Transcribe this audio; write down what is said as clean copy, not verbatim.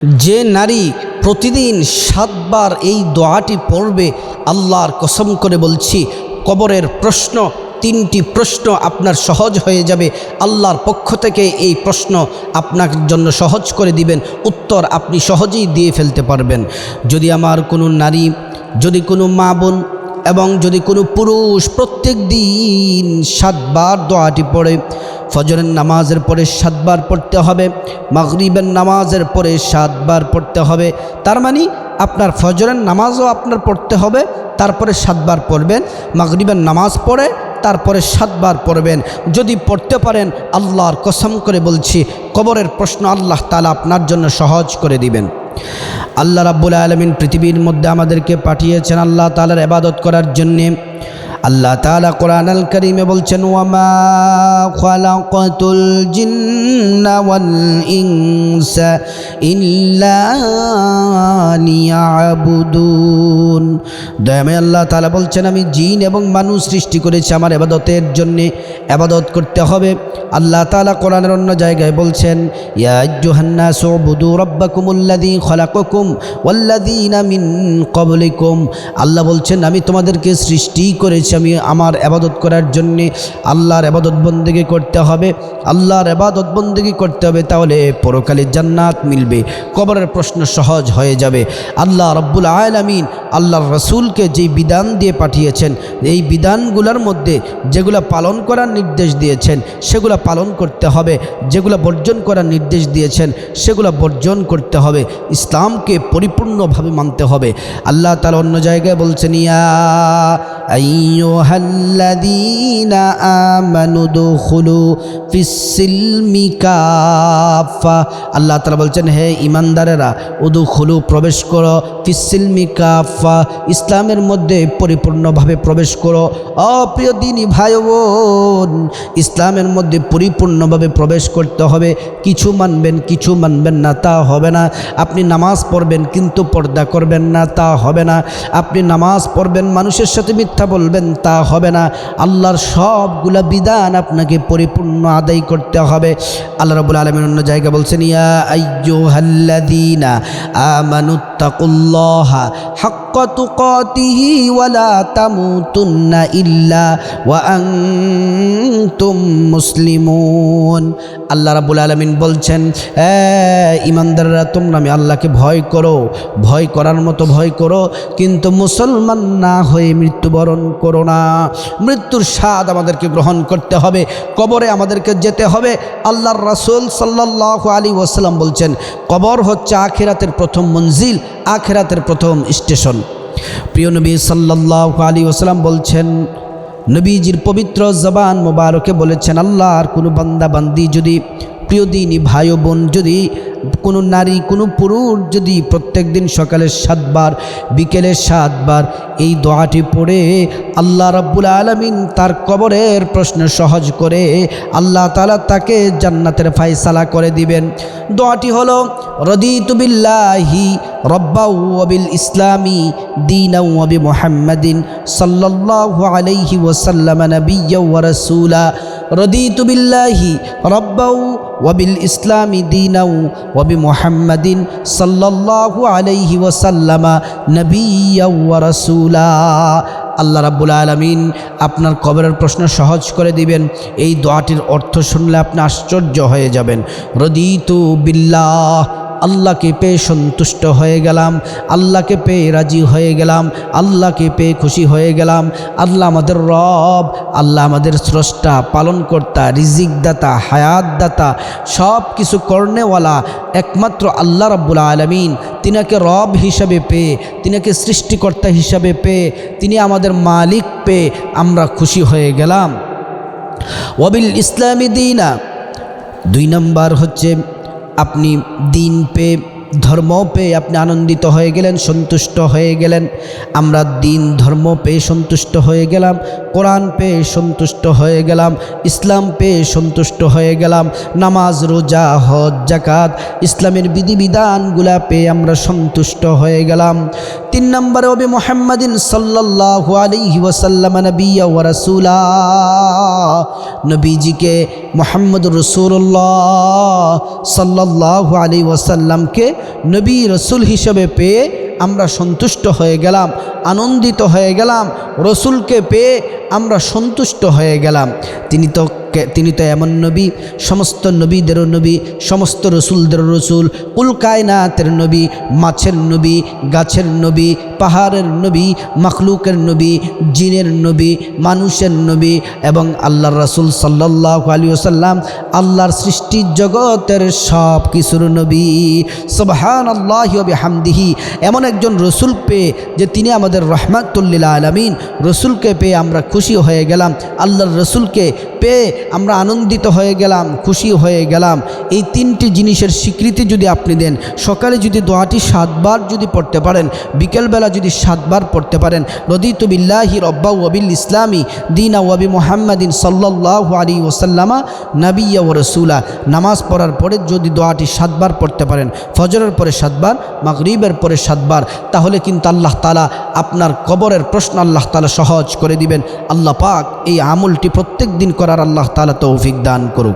যে নারী প্রতিদিন 7 বার এই দোয়াটি পড়বে, আল্লাহর কসম করে বলছি, কবরের প্রশ্ন 3টি প্রশ্ন আপনার সহজ হয়ে যাবে। আল্লাহর পক্ষ থেকে এই প্রশ্ন আপনার জন্য সহজ করে দিবেন, উত্তর আপনি সহজেই দিয়ে ফেলতে পারবেন। যদি আমার কোনো নারী, যদি কোনো মা বোন এবং যদি কোনো পুরুষ প্রত্যেক দিন 7 বার দোয়াটি পড়ে, ফজরের নামাজের পরে 7 বার পড়তে হবে, মাগরিবের নামাজের পরে 7 বার পড়তে হবে। তার মানে আপনার ফজরের নামাজও আপনার পড়তে হবে, তারপরে 7 বার পড়বেন, মাগরিবের নামাজ পড়ে তারপরে 7 বার পড়বেন। যদি পড়তে পারেন, আল্লাহর কসম করে বলছি, কবরের প্রশ্ন আল্লাহ তাআলা আপনার জন্য সহজ করে দিবেন। আল্লাহ রাব্বুল আলামিন পৃথিবীর মধ্যে আমাদেরকে পাঠিয়েছেন আল্লাহ তাআলার ইবাদত করার জন্যে। আল্লাহ তাআলা কোরআনুল কারীমে বলছেন, ওয়ামা খালাকাতুল জিন্না ওয়াল ইনসা ইল্লা লিয়াবুদুন। দয়াময় আল্লাহ তাআলা বলছেন, আমি জিন এবং মানুষ সৃষ্টি করেছি আমার ইবাদতের জন্যে, ইবাদত করতে হবে। আল্লাহ তাআলা কোরআনের অন্য জায়গায় বলছেন, ইয়া আইয়ুহান নাসু উবুদু রাব্বাকুমুল্লাযী খালাকাকুম ওয়াল্লাযীনা মিন ক্বাবলিকুম। আল্লাহ বলছেন, আমি তোমাদেরকে সৃষ্টি করেছি আমি আমার ইবাদত করার জন্যে। আল্লাহর ইবাদত বন্দেগী করতে হবে, আল্লাহর ইবাদত বন্দেগী করতে হবে, তাহলে পরকালে জান্নাত মিলবে, কবরের প্রশ্ন সহজ হয়ে যাবে। আল্লাহ রাব্বুল আলামিন আল্লাহর রাসূলকে যেই বিধান দিয়ে পাঠিয়েছেন, এই বিধানগুলোর মধ্যে যেগুলো পালন করার নির্দেশ দিয়েছেন সেগুলো পালন করতে হবে, যেগুলো বর্জন করার নির্দেশ দিয়েছেন সেগুলো বর্জন করতে হবে, ইসলামকে পরিপূর্ণভাবে মানতে হবে। আল্লাহ তাআলা অন্য জায়গায় বলছেন, ইয়া আইয়ুহাল্লাযীনা আমানু দুখুলু ফিস-সিলমি কাফা। আল্লাহ তাআলা বলছেন, হে ঈমানদারেরা, উদুখুলু প্রবেশ করো, ফিস-সিলমি কাফা ইসলামের মধ্যে পরিপূর্ণভাবে প্রবেশ করো। প্রিয় দিনী ভাই বোন, ইসলামের মধ্যে পরিপূর্ণভাবে প্রবেশ করতে হবে। কিছু মানবেন কিছু মানবেন না, তা হবে না। আপনি নামাজ পড়বেন কিন্তু পর্দা করবেন না, তা হবে না। আপনি নামাজ পড়বেন, মানুষের সাথে মিথ্যা বলবেন, তা হবে না। আল্লাহর সবগুলা বিধান আপনাকে পরিপূর্ণ আদায় করতে হবে। আল্লাহ রাব্বুল আলামিন অন্য জায়গায় বলছেন, ইয়া আইয়ুহাল্লাযীনা আমানুত্তাকুল্লাহা হাক্কা তুকাতিহি ওয়া লা তামুতুন্না ইল্লা ওয়া আনতুম মুসলিমুন। আল্লাহ রাব্বুল আলামিন বলছেন, ঈমানদাররা, তোমরা আমি আল্লাহকে ভয় করো, ভয় করার মতো ভয় করো, কিন্তু মুসলমান না হয়ে মৃত্যুবরণ করো না। মৃত্যুর স্বাদ আমাদেরকে গ্রহণ করতে হবে, কবরে আমাদেরকে যেতে হবে। আল্লাহর রাসূল সাল্লাল্লাহু আলাইহি ওয়াসাল্লাম বলছেন, কবর হচ্ছে আখিরাতের প্রথম মঞ্জিল, আখিরাতের প্রথম স্টেশন। প্রিয় নবী সাল্লাল্লাহু আলাইহি ওয়াসাল্লাম বলছেন, নবীজির পবিত্র জবান মোবারকে বলেছেন, আল্লাহর কোনো বান্দা বান্দি যদি, প্রিয় দিনী ভাই বোন, যদি কোনো নারী কোনো পুরুষ যদি প্রত্যেক দিন সকালে 7 বার বিকেলে 7 বার এই দোয়াটি পড়ে, আল্লাহ রাব্বুল আলামিন তার কবরের প্রশ্ন সহজ করে আল্লাহ তাআলা তাকে জান্নাতের ফয়সালা করে দিবেন। দোয়াটি হলো, রাদিতু বিল্লাহি রাব্বাও ওয়া বিল ইসলামি দীনাও ওয়া বি মুহাম্মাদিন সাল্লাল্লাহু আলাইহি ওয়াসাল্লাম নাবিয়্যাও ওয়া রাসূলা। রাদিতু বিল্লাহি রাব্বাও ওয়া বিল ইসলামি দীনাও ওয়া বি মুহাম্মাদিন সাল্লাল্লাহু আলাইহি ওয়াসাল্লাম নাবিয়্যাও ওয়া রাসূলা। আল্লাহ রাব্বুল আলামিন আপনার কবরের প্রশ্ন সহজ করে দিবেন। এই দোয়াটির অর্থ শুনলে আপনি আশ্চর্য হয়ে যাবেন। রাদিতু বিল্লাহ, আল্লাহকে পেয়ে সন্তুষ্ট হয়ে গেলাম, আল্লাহকে পেয়ে রাজি হয়ে গেলাম, আল্লাহকে পেয়ে খুশি হয়ে গেলাম। আল্লাহ আমাদের রব, আল্লাহ আমাদের স্রষ্টা, পালনকর্তা, রিজিক দাতা, হায়াত দাতা, সব কিছু করনেওয়ালা একমাত্র আল্লাহ রাব্বুল আলামিন। তিনাকে রব হিসাবে পেয়ে, তিনাকে সৃষ্টিকর্তা হিসাবে পেয়ে, তিনি আমাদের মালিক পেয়ে আমরা খুশি হয়ে গেলাম। ওয়াবিল ইসলামি দীনা, 2 নম্বর হচ্ছে আপনি দিন পেয়ে, ধর্ম পেয়ে আপনি আনন্দিত হয়ে গেলেন, সন্তুষ্ট হয়ে গেলেন। আমরা দিন ধর্ম পেয়ে সন্তুষ্ট হয়ে গেলাম, কোরআন পেয়ে সন্তুষ্ট হয়ে গেলাম, ইসলাম পেয়ে সন্তুষ্ট হয়ে গেলাম, নামাজ রোজা হজ জাকাত ইসলামের বিধিবিধানগুলা পেয়ে আমরা সন্তুষ্ট হয়ে গেলাম। তিন নম্বরে ওবি মুহাম্মাদিন সাল্লাল্লাহু আলাইহি ওয়াসাল্লাম নবিয়্যা ওয়া রাসূলা, নবীজিকে মুহাম্মদুর রাসূলুল্লাহ সাল্লাল্লাহু আলাইহি ওয়াসাল্লামকে নবী রসুল হিসেবে পেয়ে আমরা সন্তুষ্ট হয়ে গেলাম, আনন্দিত হয়ে গেলাম। রসুলকে পেয়ে আমরা সন্তুষ্ট হয়ে গেলাম। তিনি তো এমন নবী, সমস্ত নবীদেরও নবী, সমস্ত রসুলদেরও রসুল, কুল কায়নাতের নবী, মাছের নবী, গাছের নবী, পাহাড়ের নবী, মখলুকের নবী, জিনের নবী, মানুষের নবী এবং আল্লাহর রসুল সাল্লাল্লাহু আলাইহি ওয়াসাল্লাম আল্লাহর সৃষ্টি জগতের সব কিছুর নবী। সুবহানাল্লাহি ওয়া বিহামদিহি। এমন একজন রসুল পেয়ে যে তিনি আমাদের রহমাতুল লিল আলামিন, রসুলকে পেয়ে আমরা খুশি হয়ে গেলাম, আল্লাহর রসুলকে পেয়ে আমরা আনন্দিত হয়ে গেলাম, খুশি হয়ে গেলাম। এই তিনটি জিনিসের স্বীকৃতি যদি আপনি দেন, সকালে যদি দোয়াটি 7 বার যদি পড়তে পারেন, বিকেলবেলা যদি 7 বার পড়তে পারেন, রদিতু বিল্লাহি রব্বা ওয়া বিল ইসলামি দীনা ওয়া বি মুহাম্মাদিন সাল্লাল্লাহু আলাইহি ওয়াসাল্লামা নাবিয়্যা ওয়া রাসূলা, নামাজ পড়ার পরে যদি দোয়াটি 7 বার পড়তে পারেন, ফজরের পরে 7 বার, মাগরিবের পরে 7 বার, তাহলে কিন্তু আল্লাহ তাআলা আপনার কবরের প্রশ্ন আল্লাহ তাআলা সহজ করে দিবেন। আল্লাহ পাক এই আমলটি প্রত্যেক দিন করার আল্লাহ তাআলা তৌফিক দান করুক।